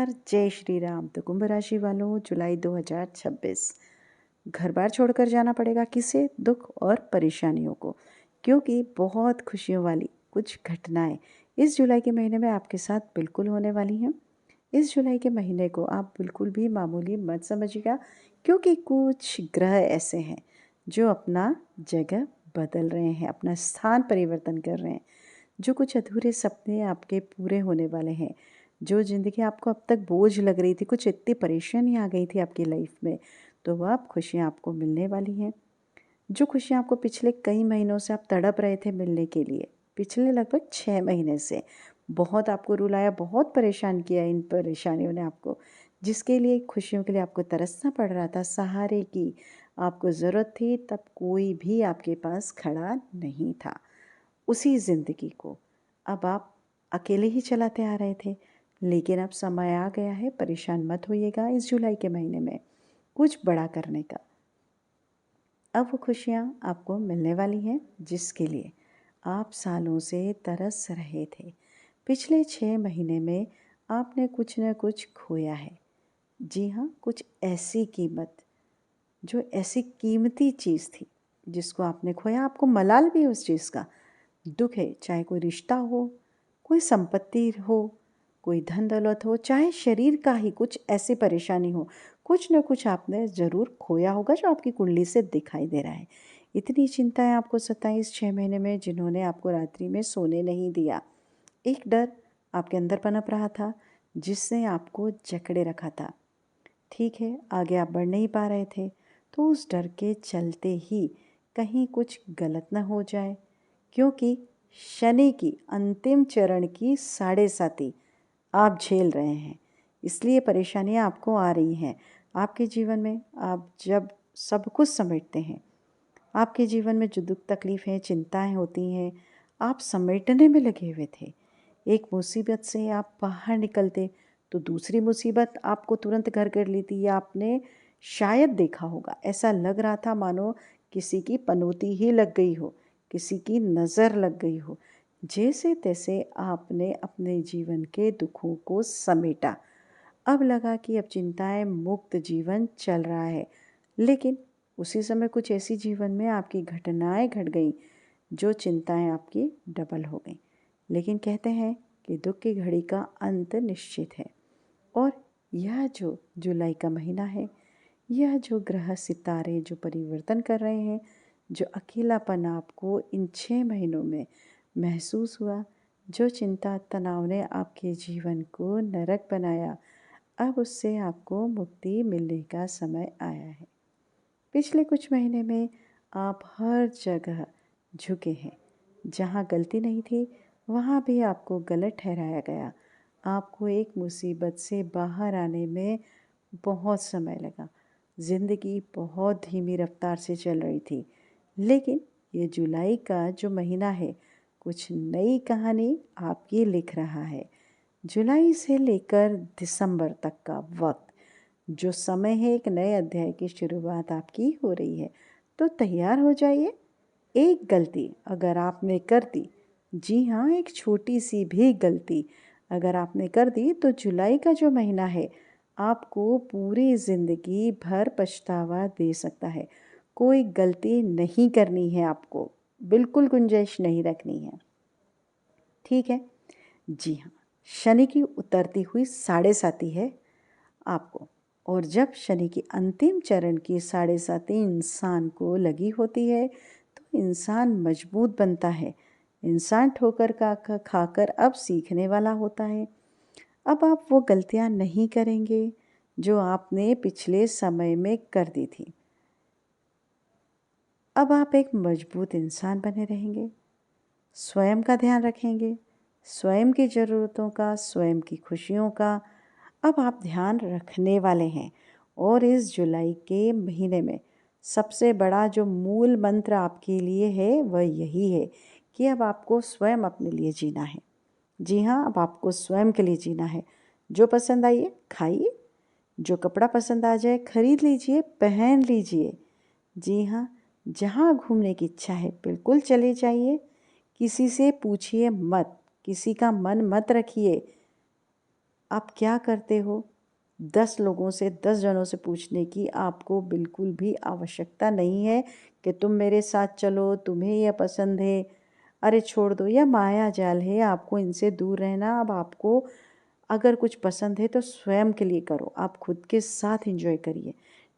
नमस्कार, जय श्री राम। तो कुंभ राशि वालों, जुलाई 2026 घर बार छोड़कर जाना पड़ेगा किसे? दुख और परेशानियों को, क्योंकि बहुत खुशियों वाली कुछ घटनाएं इस जुलाई के महीने में आपके साथ बिल्कुल होने वाली हैं। इस जुलाई के महीने को आप बिल्कुल भी मामूली मत समझिएगा, क्योंकि कुछ ग्रह ऐसे हैं जो अपना जगह बदल रहे हैं, अपना स्थान परिवर्तन कर रहे हैं। जो कुछ अधूरे सपने आपके पूरे होने वाले हैं, जो ज़िंदगी आपको अब तक बोझ लग रही थी, कुछ इतनी परेशानी आ गई थी आपकी लाइफ में, तो वह अब खुशियाँ आपको मिलने वाली हैं। जो खुशियाँ आपको पिछले कई महीनों से आप तड़प रहे थे मिलने के लिए, पिछले लगभग 6 महीने से बहुत आपको रुलाया, बहुत परेशान किया इन परेशानियों ने आपको, जिसके लिए खुशियों के लिए आपको तरसना पड़ रहा था, सहारे की आपको ज़रूरत थी, तब कोई भी आपके पास खड़ा नहीं था। उसी ज़िंदगी को अब आप अकेले ही चलाते आ रहे थे, लेकिन अब समय आ गया है, परेशान मत होइएगा इस जुलाई के महीने में कुछ बड़ा करने का। अब वो खुशियाँ आपको मिलने वाली हैं जिसके लिए आप सालों से तरस रहे थे। पिछले 6 महीने में आपने कुछ न कुछ खोया है। जी हाँ, कुछ ऐसी कीमत, जो ऐसी कीमती चीज़ थी जिसको आपने खोया, आपको मलाल भी है उस चीज़ का। दुख है, चाहे कोई रिश्ता हो, कोई संपत्ति हो, कोई धन दौलत हो, चाहे शरीर का ही कुछ ऐसी परेशानी हो, कुछ न कुछ आपने ज़रूर खोया होगा जो आपकी कुंडली से दिखाई दे रहा है। इतनी चिंताएं आपको सताई इस 6 महीने में, जिन्होंने आपको रात्रि में सोने नहीं दिया। एक डर आपके अंदर पनप रहा था जिसने आपको जकड़े रखा था। ठीक है, आगे आप बढ़ नहीं पा रहे थे, तो उस डर के चलते ही कहीं कुछ गलत ना हो जाए, क्योंकि शनि की अंतिम चरण की 7.5 आप झेल रहे हैं, इसलिए परेशानियां आपको आ रही हैं आपके जीवन में। आप जब सब कुछ समेटते हैं, आपके जीवन में जो दुख तकलीफ़ें चिंताएं होती हैं, आप समेटने में लगे हुए थे। एक मुसीबत से आप बाहर निकलते तो दूसरी मुसीबत आपको तुरंत घर कर लेती, या आपने शायद देखा होगा, ऐसा लग रहा था मानो किसी की पनौती ही लग गई हो, किसी की नज़र लग गई हो। जैसे तैसे आपने अपने जीवन के दुखों को समेटा। अब लगा कि अब चिंताएं मुक्त जीवन चल रहा है, लेकिन उसी समय कुछ ऐसी जीवन में आपकी घटनाएं घट गई जो चिंताएं आपकी डबल हो गई। लेकिन कहते हैं कि दुख की घड़ी का अंत निश्चित है, और यह जो जुलाई का महीना है, यह जो ग्रह सितारे जो परिवर्तन कर रहे हैं, जो अकेलापन आपको इन 6 महीनों में महसूस हुआ, जो चिंता तनाव ने आपके जीवन को नरक बनाया, अब उससे आपको मुक्ति मिलने का समय आया है। पिछले कुछ महीने में आप हर जगह झुके हैं, जहाँ गलती नहीं थी वहाँ भी आपको गलत ठहराया गया। आपको एक मुसीबत से बाहर आने में बहुत समय लगा। ज़िंदगी बहुत धीमी रफ्तार से चल रही थी, लेकिन ये जुलाई का जो महीना है, कुछ नई कहानी आपकी लिख रहा है। जुलाई से लेकर दिसंबर तक का वक्त, जो समय है, एक नए अध्याय की शुरुआत आपकी हो रही है, तो तैयार हो जाइए। एक गलती अगर आपने कर दी, जी हाँ, एक छोटी सी भी गलती अगर आपने कर दी, तो जुलाई का जो महीना है आपको पूरी ज़िंदगी भर पछतावा दे सकता है। कोई गलती नहीं करनी है आपको, बिल्कुल गुंजाइश नहीं रखनी है। ठीक है, जी हाँ, शनि की उतरती हुई 7.5 है आपको, और जब शनि की अंतिम चरण की 7.5 इंसान को लगी होती है, तो इंसान मजबूत बनता है। इंसान ठोकर का खाकर अब सीखने वाला होता है। अब आप वो गलतियां नहीं करेंगे जो आपने पिछले समय में कर दी थी। अब आप एक मजबूत इंसान बने रहेंगे, स्वयं का ध्यान रखेंगे, स्वयं की ज़रूरतों का, स्वयं की खुशियों का अब आप ध्यान रखने वाले हैं। और इस जुलाई के महीने में सबसे बड़ा जो मूल मंत्र आपके लिए है, वह यही है कि अब आपको स्वयं अपने लिए जीना है। जी हाँ, अब आपको स्वयं के लिए जीना है। जो पसंद आइए खाइए, जो कपड़ा पसंद आ जाए खरीद लीजिए, पहन लीजिए। जी हाँ, जहाँ घूमने की इच्छा है बिल्कुल चले जाइए। किसी से पूछिए मत, किसी का मन मत रखिए। आप क्या करते हो 10 लोगों से 10 जनों से पूछने की आपको बिल्कुल भी आवश्यकता नहीं है कि तुम मेरे साथ चलो, तुम्हें यह पसंद है। अरे छोड़ दो, यह माया जाल है, आपको इनसे दूर रहना। अब आपको अगर कुछ पसंद है तो स्वयं के लिए करो, आप खुद के साथ एंजॉय करिए।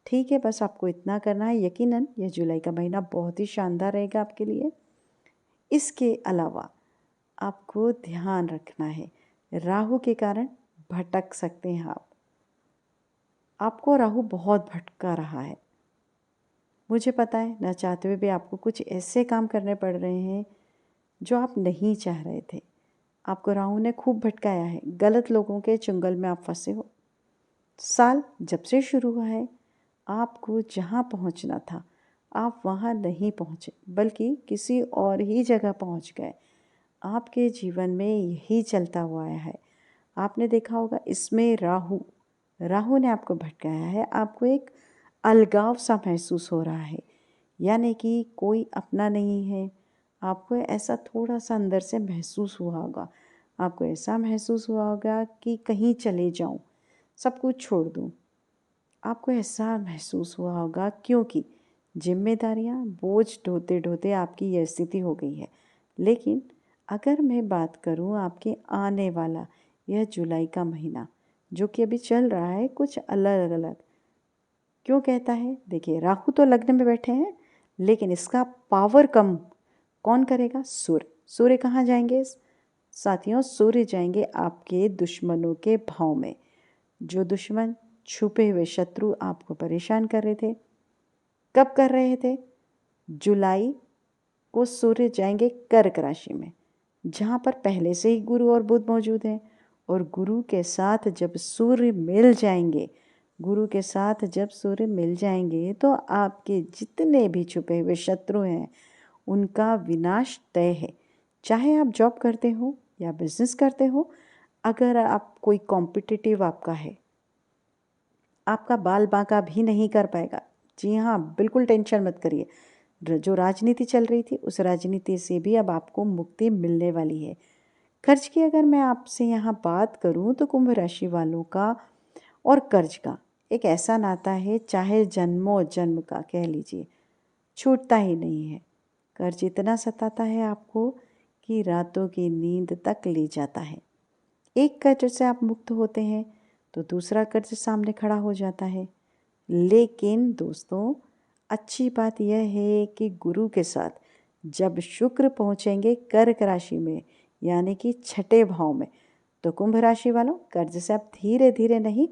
ठीक है, बस आपको इतना करना है। यकीनन यह जुलाई का महीना बहुत ही शानदार रहेगा आपके लिए। इसके अलावा आपको ध्यान रखना है, राहु के कारण भटक सकते हैं आप। आपको राहु बहुत भटका रहा है। मुझे पता है, न चाहते हुए भी आपको कुछ ऐसे काम करने पड़ रहे हैं जो आप नहीं चाह रहे थे। आपको राहु ने खूब भटकाया है, गलत लोगों के चुंगल में आप फंसे हो। साल जब से शुरू हुआ है, आपको जहाँ पहुँचना था आप वहाँ नहीं पहुँचे, बल्कि किसी और ही जगह पहुँच गए। आपके जीवन में यही चलता हुआ आया है। आपने देखा होगा, इसमें राहु ने आपको भटकाया है। आपको एक अलगाव सा महसूस हो रहा है, यानी कि कोई अपना नहीं है। आपको ऐसा थोड़ा सा अंदर से महसूस हुआ होगा। आपको ऐसा महसूस हुआ होगा कि कहीं चले जाऊं, सब कुछ छोड़ दूं। आपको ऐसा महसूस हुआ होगा क्योंकि जिम्मेदारियां बोझ ढोते ढोते आपकी यह स्थिति हो गई है। लेकिन अगर मैं बात करूं आपके आने वाला यह जुलाई का महीना जो कि अभी चल रहा है, कुछ अलग अलग क्यों कहता है? देखिए, राहु तो लग्न में बैठे हैं, लेकिन इसका पावर कम कौन करेगा? सूर्य। सूर्य कहाँ जाएंगे साथियों? सूर्य जाएंगे आपके दुश्मनों के भाव में। जो दुश्मन, छुपे हुए शत्रु आपको परेशान कर रहे थे, कब कर रहे थे? जुलाई को सूर्य जाएंगे कर्क राशि में, जहाँ पर पहले से ही गुरु और बुध मौजूद हैं। और गुरु के साथ जब सूर्य मिल जाएंगे, गुरु के साथ जब सूर्य मिल जाएंगे तो आपके जितने भी छुपे हुए शत्रु हैं उनका विनाश तय है। चाहे आप जॉब करते हो या बिजनेस करते हो, अगर आप कोई कॉम्पिटिटिव आपका है, आपका बाल बांका भी नहीं कर पाएगा। जी हाँ, बिल्कुल टेंशन मत करिए। जो राजनीति चल रही थी उस राजनीति से भी अब आपको मुक्ति मिलने वाली है। कर्ज की अगर मैं आपसे यहाँ बात करूँ तो कुंभ राशि वालों का और कर्ज का एक ऐसा नाता है, चाहे जन्मों जन्म का कह लीजिए, छूटता ही नहीं है। कर्ज इतना सताता है आपको कि रातों की नींद तक ले जाता है। एक कर्ज से आप मुक्त होते हैं तो दूसरा कर्ज सामने खड़ा हो जाता है। लेकिन दोस्तों, अच्छी बात यह है कि गुरु के साथ जब शुक्र पहुँचेंगे कर्क राशि में, यानी कि छठे भाव में, तो कुंभ राशि वालों, कर्ज से आप धीरे धीरे नहीं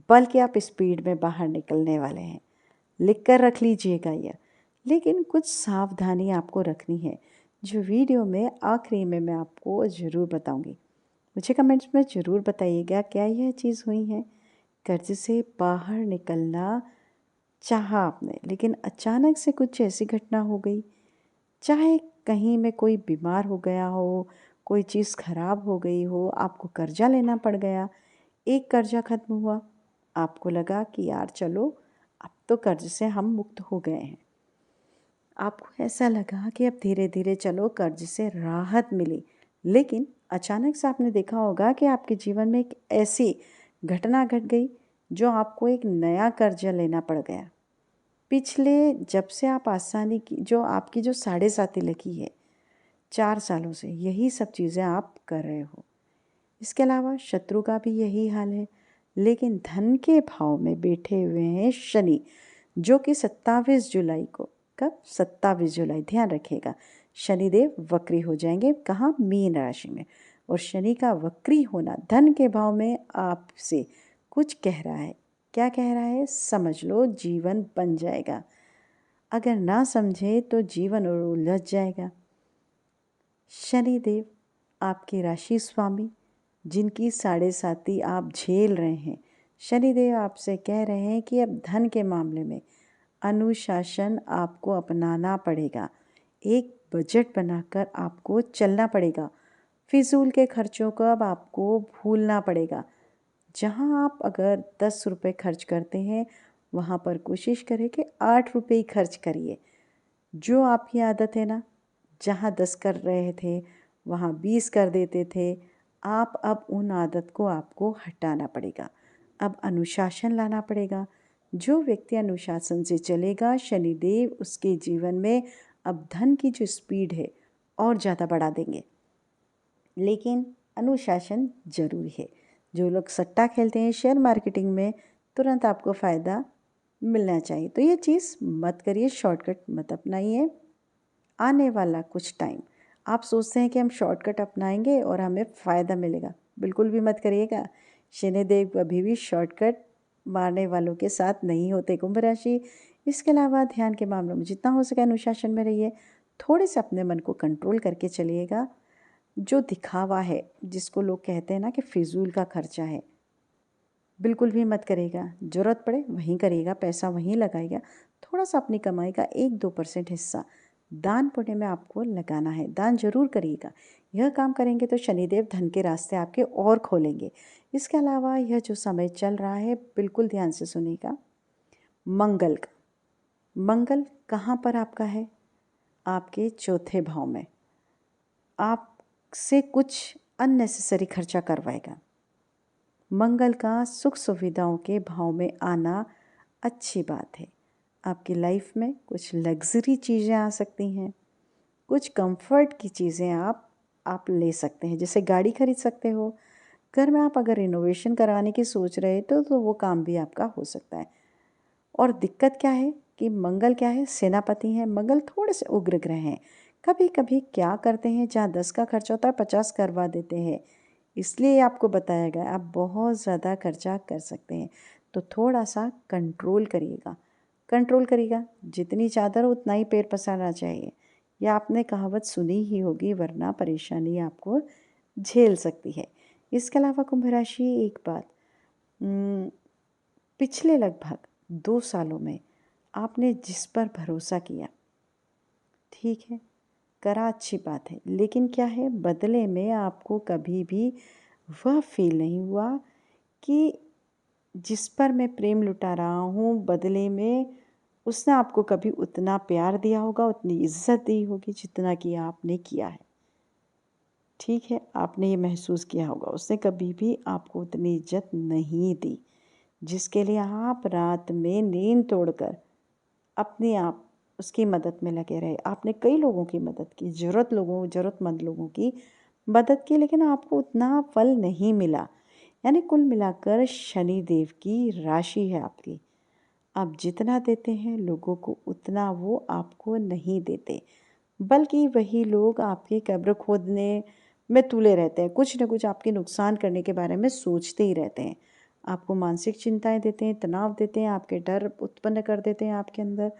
बल्कि आप स्पीड में बाहर निकलने वाले हैं। लिख कर रख लीजिएगा यह। लेकिन कुछ सावधानी आपको रखनी है, जो वीडियो में आखिरी में मैं आपको ज़रूर बताऊंगी। मुझे कमेंट्स में ज़रूर बताइएगा क्या यह चीज़ हुई है। कर्ज से बाहर निकलना चाहा आपने, लेकिन अचानक से कुछ ऐसी घटना हो गई, चाहे कहीं में कोई बीमार हो गया हो, कोई चीज़ खराब हो गई हो, आपको कर्जा लेना पड़ गया। एक कर्जा ख़त्म हुआ, आपको लगा कि यार चलो अब तो कर्ज से हम मुक्त हो गए हैं। आपको ऐसा लगा कि अब धीरे धीरे चलो कर्ज से राहत मिली। लेकिन अचानक से आपने देखा होगा कि आपके जीवन में एक ऐसी घटना घट गई जो आपको एक नया कर्जा लेना पड़ गया। पिछले जब से आप आसानी की जो आपकी जो 7.5 लगी है 4 सालों से, यही सब चीज़ें आप कर रहे हो। इसके अलावा शत्रु का भी यही हाल है। लेकिन धन के भाव में बैठे हुए हैं शनि, जो कि 27 जुलाई को, कब? 27 जुलाई, ध्यान रखिएगा, शनिदेव वक्री हो जाएंगे। कहाँ? मीन राशि में। और शनि का वक्री होना धन के भाव में आपसे कुछ कह रहा है। क्या कह रहा है? समझ लो, जीवन बन जाएगा। अगर ना समझे तो जीवन और उलझ जाएगा। शनिदेव आपके राशि स्वामी, जिनकी 7.5 आप झेल रहे हैं, शनिदेव आपसे कह रहे हैं कि अब धन के मामले में अनुशासन आपको अपनाना पड़ेगा। एक बजट बनाकर आपको चलना पड़ेगा। फिजूल के खर्चों को अब आपको भूलना पड़ेगा। जहाँ आप अगर 10 रुपये खर्च करते हैं, वहाँ पर कोशिश करें कि 8 रुपये ही खर्च करिए। जो आपकी आदत है ना, जहाँ 10 कर रहे थे वहाँ 20 कर देते थे, आप अब उन आदत को आपको हटाना पड़ेगा। अब अनुशासन लाना पड़ेगा। जो व्यक्ति अनुशासन से चलेगा, शनिदेव उसके जीवन में अब धन की जो स्पीड है और ज़्यादा बढ़ा देंगे। लेकिन अनुशासन जरूरी है। जो लोग सट्टा खेलते हैं शेयर मार्केटिंग में, तुरंत आपको फ़ायदा मिलना चाहिए, तो ये चीज़ मत करिए, शॉर्टकट मत अपनाइए। आने वाला कुछ टाइम आप सोचते हैं कि हम शॉर्टकट अपनाएंगे और हमें फ़ायदा मिलेगा, बिल्कुल भी मत करिएगा। शनिदेव कभी भी शॉर्टकट मारने वालों के साथ नहीं होते। कुंभ राशि, इसके अलावा ध्यान के मामलों में जितना हो सके अनुशासन में रहिए। थोड़े से अपने मन को कंट्रोल करके चलिएगा। जो दिखावा है, जिसको लोग कहते हैं ना कि फिजूल का खर्चा है, बिल्कुल भी मत करेगा। ज़रूरत पड़े वहीं करिएगा, पैसा वहीं लगाएगा। थोड़ा सा अपनी कमाई का 1-2% हिस्सा दान पुण्य में आपको लगाना है। दान जरूर करिएगा। यह काम करेंगे तो शनिदेव धन के रास्ते आपके और खोलेंगे। इसके अलावा यह जो समय चल रहा है, बिल्कुल ध्यान से सुनिएगा। मंगल का, मंगल कहाँ पर आपका है? आपके चौथे भाव में। आपसे कुछ अननेसेसरी खर्चा करवाएगा। मंगल का सुख सुविधाओं के भाव में आना अच्छी बात है। आपकी लाइफ में कुछ लग्जरी चीज़ें आ सकती हैं, कुछ कंफर्ट की चीज़ें आप ले सकते हैं। जैसे गाड़ी खरीद सकते हो। घर में आप अगर रिनोवेशन करवाने की सोच रहे तो वो काम भी आपका हो सकता है। और दिक्कत क्या है कि मंगल क्या है? सेनापति हैं। मंगल थोड़े से उग्र ग्रह हैं। कभी कभी क्या करते हैं, जहाँ 10 का खर्चा होता है 50 करवा देते हैं। इसलिए आपको बताया गया आप बहुत ज़्यादा खर्चा कर सकते हैं, तो थोड़ा सा कंट्रोल करिएगा। कंट्रोल करिएगा, जितनी चादर हो उतना ही पैर पसारना चाहिए। यह आपने कहावत सुनी ही होगी, वरना परेशानी आपको झेल सकती है। इसके अलावा कुंभ राशि, एक बात, पिछले लगभग 2 सालों में आपने जिस पर भरोसा किया, ठीक है, करा, अच्छी बात है, लेकिन क्या है, बदले में आपको कभी भी वह फील नहीं हुआ कि जिस पर मैं प्रेम लुटा रहा हूँ, बदले में उसने आपको कभी उतना प्यार दिया होगा, उतनी इज्जत दी होगी जितना कि आपने किया है। ठीक है, आपने ये महसूस किया होगा उसने कभी भी आपको उतनी इज्जत नहीं दी, जिसके लिए आप रात में नींद तोड़कर अपने आप उसकी मदद में लगे रहे। आपने कई लोगों की मदद की, ज़रूरतमंद लोगों की मदद की, लेकिन आपको उतना फल नहीं मिला। यानी कुल मिलाकर शनिदेव की राशि है आपकी। आप जितना देते हैं लोगों को, उतना वो आपको नहीं देते, बल्कि वही लोग आपकी कब्र खोदने में तुले रहते हैं। कुछ न कुछ आपके नुकसान करने के बारे में सोचते ही रहते हैं। आपको मानसिक चिंताएं देते हैं, तनाव देते हैं, आपके डर उत्पन्न कर देते हैं आपके अंदर।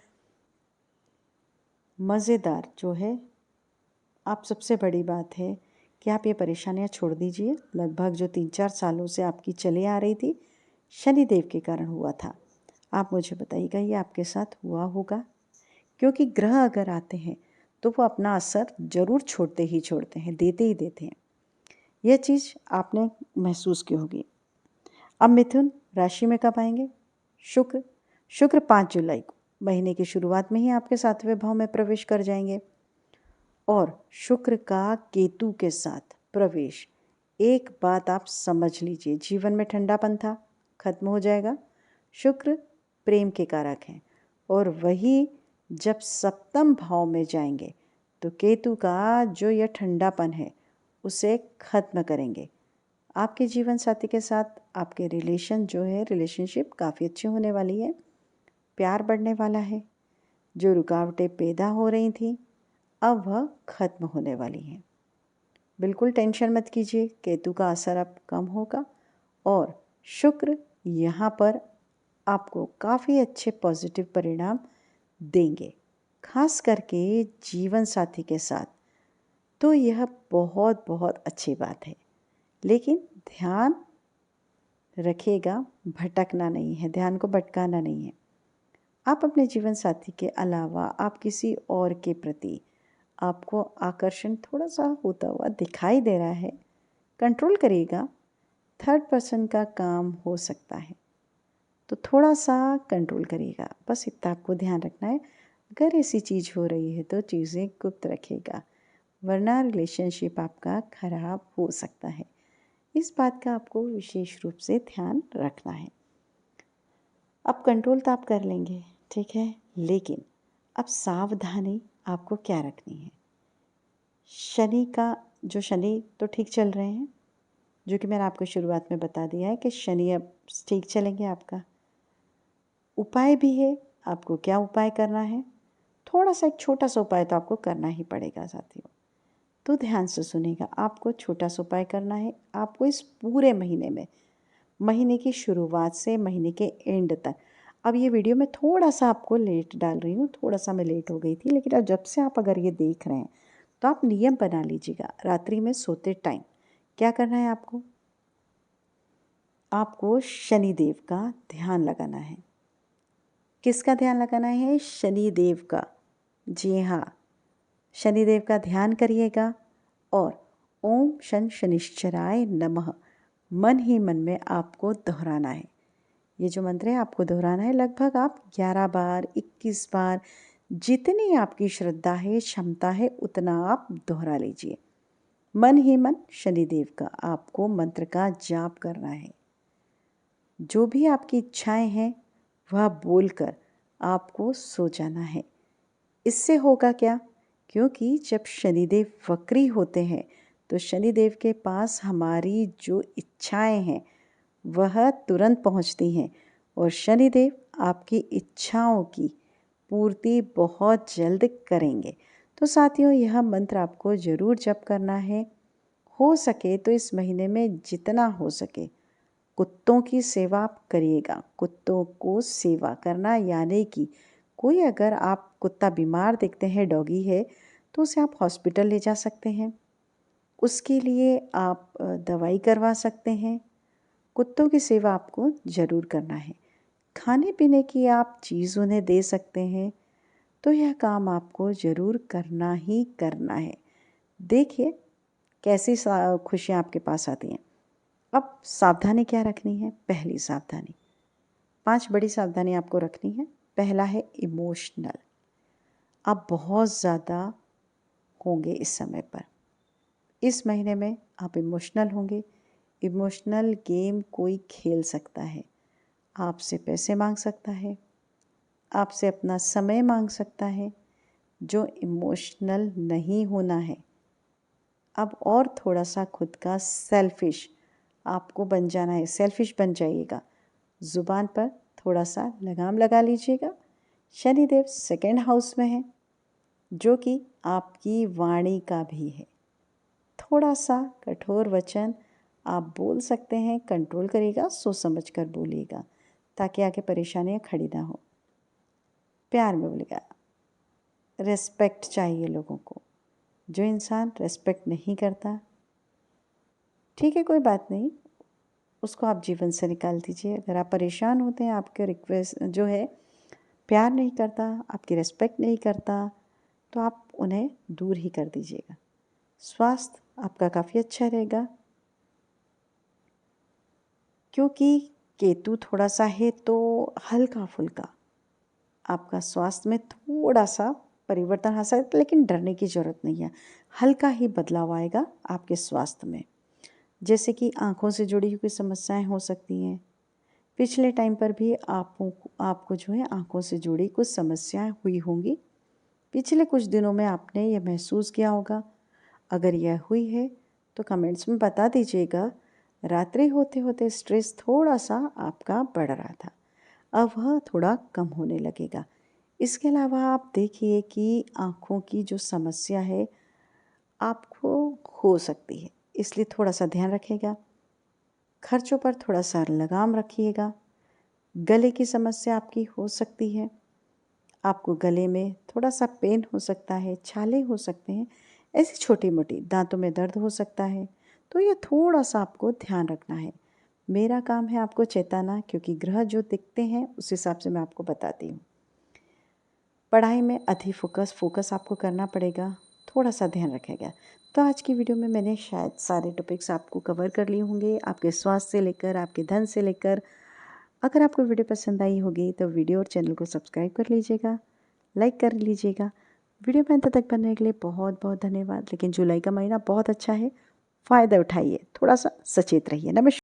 मज़ेदार जो है, आप सबसे बड़ी बात है कि आप ये परेशानियां छोड़ दीजिए। लगभग जो 3-4 सालों से आपकी चली आ रही थी, शनिदेव के कारण हुआ था। आप मुझे बताइएगा ये आपके साथ हुआ होगा? क्योंकि ग्रह अगर आते हैं तो वो अपना असर जरूर छोड़ते ही छोड़ते हैं, देते ही देते हैं। यह चीज़ आपने महसूस की होगी। अब मिथुन राशि में कब आएंगे? शुक्र। शुक्र 5 जुलाई को, महीने की शुरुआत में ही आपके 7वें भाव में प्रवेश कर जाएंगे। और शुक्र का केतु के साथ प्रवेश, एक बात आप समझ लीजिए, जीवन में ठंडापन था, खत्म हो जाएगा। शुक्र प्रेम के कारक हैं, और वही जब 7वें भाव में जाएंगे तो केतु का जो यह ठंडापन है उसे खत्म करेंगे। आपके जीवन साथी के साथ आपके रिलेशनशिप काफ़ी अच्छी होने वाली है। प्यार बढ़ने वाला है। जो रुकावटें पैदा हो रही थी, अब वह खत्म होने वाली हैं। बिल्कुल टेंशन मत कीजिए, केतु का असर अब कम होगा और शुक्र यहाँ पर आपको काफ़ी अच्छे पॉजिटिव परिणाम देंगे, खास करके जीवन साथी के साथ। तो यह बहुत बहुत अच्छी बात है, लेकिन ध्यान रखिएगा, भटकना नहीं है, ध्यान को भटकाना नहीं है। आप अपने जीवन साथी के अलावा आप किसी और के प्रति आपको आकर्षण थोड़ा सा होता हुआ दिखाई दे रहा है, कंट्रोल करिएगा। 3rd पर्सन का काम हो सकता है, तो थोड़ा सा कंट्रोल करिएगा। बस इतना आपको ध्यान रखना है। अगर ऐसी चीज़ हो रही है तो चीज़ें गुप्त रखिएगा, वरना रिलेशनशिप आपका खराब हो सकता है। इस बात का आपको विशेष रूप से ध्यान रखना है। अब कंट्रोल तो आप कर लेंगे, ठीक है, लेकिन अब सावधानी आपको क्या रखनी है। शनि तो ठीक चल रहे हैं, जो कि मैंने आपको शुरुआत में बता दिया है कि शनि अब ठीक चलेंगे। आपका उपाय भी है, आपको क्या उपाय करना है। थोड़ा सा एक छोटा सा उपाय तो आपको करना ही पड़ेगा साथियों, तो ध्यान से सुनिएगा। आपको छोटा सा उपाय करना है। आपको इस पूरे महीने में, महीने की शुरुआत से महीने के एंड तक, अब ये वीडियो मैं थोड़ा सा आपको लेट डाल रही हूँ, थोड़ा सा मैं लेट हो गई थी, लेकिन अब जब से आप अगर ये देख रहे हैं तो आप नियम बना लीजिएगा। रात्रि में सोते टाइम क्या करना है आपको, आपको शनिदेव का ध्यान लगाना है। किसका ध्यान लगाना है? शनिदेव का। जी हाँ, शनिदेव का ध्यान करिएगा और ओम शन शनिश्चराय नमः मन ही मन में आपको दोहराना है। ये जो मंत्र है आपको दोहराना है लगभग आप 11 बार, 21 बार, जितनी आपकी श्रद्धा है, क्षमता है, उतना आप दोहरा लीजिए। मन ही मन शनिदेव का आपको मंत्र का जाप करना है। जो भी आपकी इच्छाएं हैं वह बोलकर आपको सो जाना है। इससे होगा क्या, क्योंकि जब शनिदेव वक्री होते हैं तो शनिदेव के पास हमारी जो इच्छाएं हैं वह तुरंत पहुंचती हैं और शनिदेव आपकी इच्छाओं की पूर्ति बहुत जल्द करेंगे। तो साथियों, यह मंत्र आपको ज़रूर जप करना है। हो सके तो इस महीने में जितना हो सके कुत्तों की सेवा आप करिएगा। कुत्तों को सेवा करना यानी कि कोई अगर आप कुत्ता बीमार देखते हैं, डॉगी है, तो उसे आप हॉस्पिटल ले जा सकते हैं, उसके लिए आप दवाई करवा सकते हैं। कुत्तों की सेवा आपको ज़रूर करना है। खाने पीने की आप चीज़ उन्हें दे सकते हैं, तो यह काम आपको ज़रूर करना ही करना है। देखिए कैसी खुशियाँ आपके पास आती हैं। अब सावधानी क्या रखनी है? पहली सावधानी, 5 बड़ी सावधानी आपको रखनी है। पहला है इमोशनल। आप बहुत ज़्यादा होंगे इस समय पर, इस महीने में आप इमोशनल होंगे। इमोशनल गेम कोई खेल सकता है, आपसे पैसे मांग सकता है, आपसे अपना समय मांग सकता है। जो इमोशनल नहीं होना है, अब और थोड़ा सा खुद का सेल्फिश आपको बन जाना है। सेल्फिश बन जाइएगा। ज़ुबान पर थोड़ा सा लगाम लगा लीजिएगा। शनिदेव सेकंड हाउस में है, जो कि आपकी वाणी का भी है। थोड़ा सा कठोर वचन आप बोल सकते हैं, कंट्रोल करिएगा, सोच समझ कर बोलिएगा ताकि आगे परेशानियाँ खड़ी ना हो। प्यार में बोलिएगा। रेस्पेक्ट चाहिए लोगों को। जो इंसान रेस्पेक्ट नहीं करता, ठीक है, कोई बात नहीं, उसको आप जीवन से निकाल दीजिए। अगर आप परेशान होते हैं, आपके रिक्वेस्ट जो है प्यार नहीं करता, आपकी रेस्पेक्ट नहीं करता, तो आप उन्हें दूर ही कर दीजिएगा। स्वास्थ्य आपका काफ़ी अच्छा रहेगा, क्योंकि केतु थोड़ा सा है तो हल्का फुल्का आपका स्वास्थ्य में थोड़ा सा परिवर्तन आ सकता है, लेकिन डरने की ज़रूरत नहीं है। हल्का ही बदलाव आएगा आपके स्वास्थ्य में। जैसे कि आँखों से जुड़ी हुई समस्याएं हो सकती हैं। पिछले टाइम पर भी आपको जो है आँखों से जुड़ी कुछ समस्याएं हुई होंगी। पिछले कुछ दिनों में आपने यह महसूस किया होगा। अगर यह हुई है तो कमेंट्स में बता दीजिएगा। रात्रि होते होते स्ट्रेस थोड़ा सा आपका बढ़ रहा था, अब वह थोड़ा कम होने लगेगा। इसके अलावा आप देखिए कि आँखों की जो समस्या है आपको हो सकती है, इसलिए थोड़ा सा ध्यान रखिएगा। खर्चों पर थोड़ा सा लगाम रखिएगा। गले की समस्या आपकी हो सकती है, आपको गले में थोड़ा सा पेन हो सकता है, छाले हो सकते हैं, ऐसी छोटी मोटी, दांतों में दर्द हो सकता है, तो ये थोड़ा सा आपको ध्यान रखना है। मेरा काम है आपको चेताना, क्योंकि ग्रह जो दिखते हैं उस हिसाब से मैं आपको बताती हूँ। पढ़ाई में अधिक फोकस आपको करना पड़ेगा, थोड़ा सा ध्यान रखेगा। तो आज की वीडियो में मैंने शायद सारे टॉपिक्स आपको कवर कर लिए होंगे, आपके स्वास्थ्य से लेकर आपके धन से लेकर। अगर आपको वीडियो पसंद आई होगी तो वीडियो और चैनल को सब्सक्राइब कर लीजिएगा, लाइक कर लीजिएगा। वीडियो में अंत तक बनने के लिए बहुत बहुत धन्यवाद। लेकिन जुलाई का महीना बहुत अच्छा है, फ़ायदा उठाइए, थोड़ा सा सचेत रहिए। नमस्कार।